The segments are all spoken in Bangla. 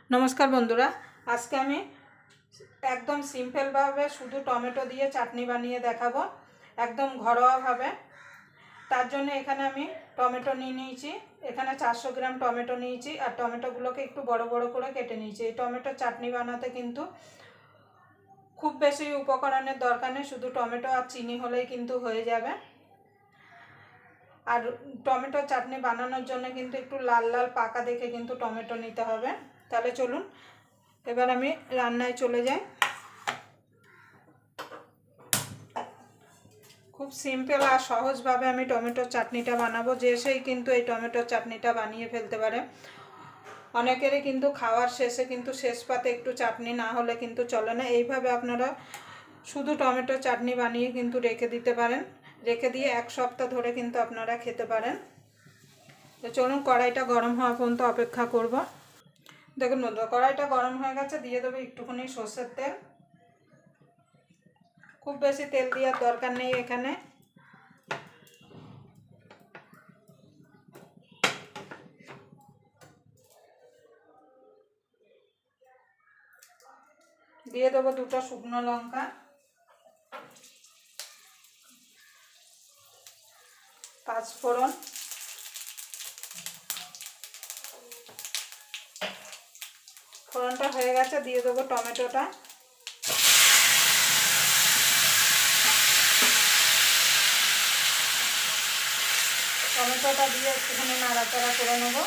नमस्कार बंधुरा आज के आमी एकदम सिम्पल भावे शुधु टमेटो दिए चाटनी बानिए देखाबो एकदम घरोया भावे। तार जोन्नो एखाने आमी टमेटो निये निয়েছি, एखाने 400 ग्राम टमेटो निয়েছি और टमेटोगुलोके एकटु बड़ो बड़ो करे केटे निয়েছি। टमेटो चाटनी बानाते किन्तु खूब बेशी उपकरणेर दरकार नेই, शुधु टमेटो और चीनी होलेই किन्तु हये जाबे। और टमेटो चाटनी बानानोर जोन्नो किन्तु एकटु लाल लाल पाका देखे किन्तु टमेटो निते होबे। ताहले चलुन एबार आमी रान्नाय चले जाई। खूब सिम्पल और सहज भावे आमी टमेटो चाटनीटा बानाबो, जे सेई किन्तु एई टमेटो चाटनीटा बानिये फेलते पारे। अनेकेरই किन्तु खाওয়ার शेषे किन्तु शेष पाते एकटु चाटनी ना होले किन्तु चले ना। এইভাবে আপনারা শুধু টমেটো চাটনি বানিয়ে কিন্তু রেখে দিতে পারেন, রেখে দিয়ে এক সপ্তাহ ধরে কিন্তু আপনারা খেতে পারেন। তো চলুন কড়াইটা গরম হওয়া পর্যন্ত অপেক্ষা করব। দেখুন বন্ধুরা কড়াইটা গরম হয়ে গেছে, দিয়ে দেবো একটুখানি সরষের তেল। খুব বেশি তেল দেওয়ার দরকার নেই এখানে। দিয়ে দেবো দুটো শুকনো লঙ্কা, 5 ফোড়ন, ফোড়নটা হয়ে গেছে দিয়ে দেবো টমেটোটা। টমেটোটা দিয়ে একটুখানি নাড়াচাড়া করে নেব।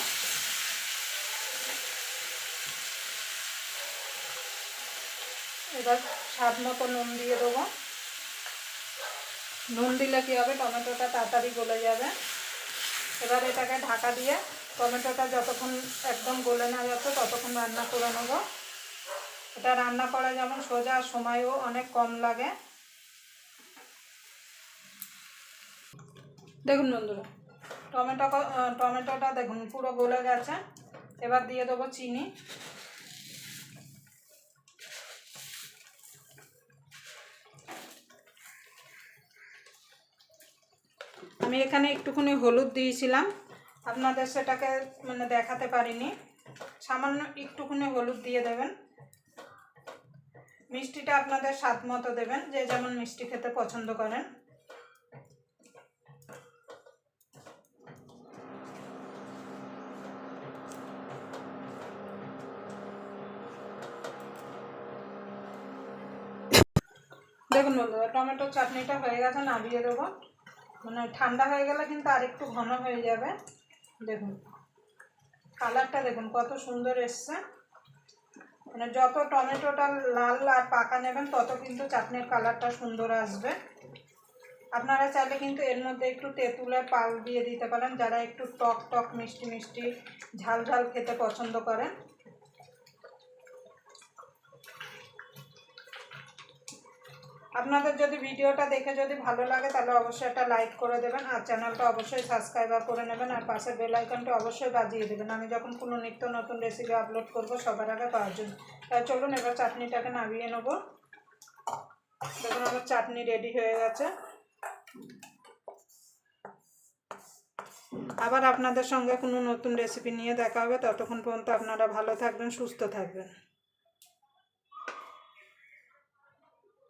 এবার স্বাদ মতো নুন দিয়ে দেবো। নুন দিলে কী হবে, টমেটোটা তাড়াতাড়ি গলে যাবে। এবার এটাকে ঢাকা দিয়ে টমেটোটা যতক্ষণ একদম গলে না যাচ্ছে ততক্ষণ রান্না করে নেব। এটা রান্না করা যেমন সোজা, সময়ও অনেক কম লাগে। দেখুন বন্ধুরা টমেটোটা দেখুন পুরো গলে গেছে। এবার দিয়ে দেবো চিনি। আমি এখানে একটুখানি হলুদ দিয়েছিলাম, আপনাদের সেটাকে মানে দেখাতে পারিনি। সামান্য একটুখানি হলুদ দিয়ে দেবেন। মিষ্টিটা আপনাদের স্বাদ মতো দেবেন, যে যেমন মিষ্টি খেতে পছন্দ করেন। দেখুন বন্ধুরা টমেটোর চাটনিটা হয়ে গেছে, নামিয়ে দেবো। মানে ঠান্ডা হয়ে গেলে কিন্তু আর একটু ঘন হয়ে যাবে। দেখুন কালারটা দেখুন কত সুন্দর এসছে। মানে যত টমেটোটা লাল আর পাকা নেবেন তত কিন্তু চাটনির কালারটা সুন্দর আসবে। আপনারা চাইলে কিন্তু এর মধ্যে একটু তেঁতুলের পাল দিয়ে দিতে পারেন, যারা একটু টক টক মিষ্টি মিষ্টি ঝাল ঝাল খেতে পছন্দ করেন। আপনাদের যদি ভিডিওটা দেখে যদি ভালো লাগে তাহলে অবশ্যই একটা লাইক করে দেবেন, আর চ্যানেলটা অবশ্যই সাবস্ক্রাইব করে নেবেন, আর পাশে বেল আইকনটা অবশ্যই বাজিয়ে দেবেন আমি যখন কোনো নিত্য নতুন রেসিপি আপলোড করব সবার আগে পাওয়ার জন্য। তাই চলুন এবার চাটনিটাকে নামিয়ে নেব। দেখুন আমার চাটনি রেডি হয়ে গেছে। আবার আপনাদের সঙ্গে কোনো নতুন রেসিপি নিয়ে দেখা হবে। ততক্ষণ পর্যন্ত আপনারা ভালো থাকবেন, সুস্থ থাকবেন।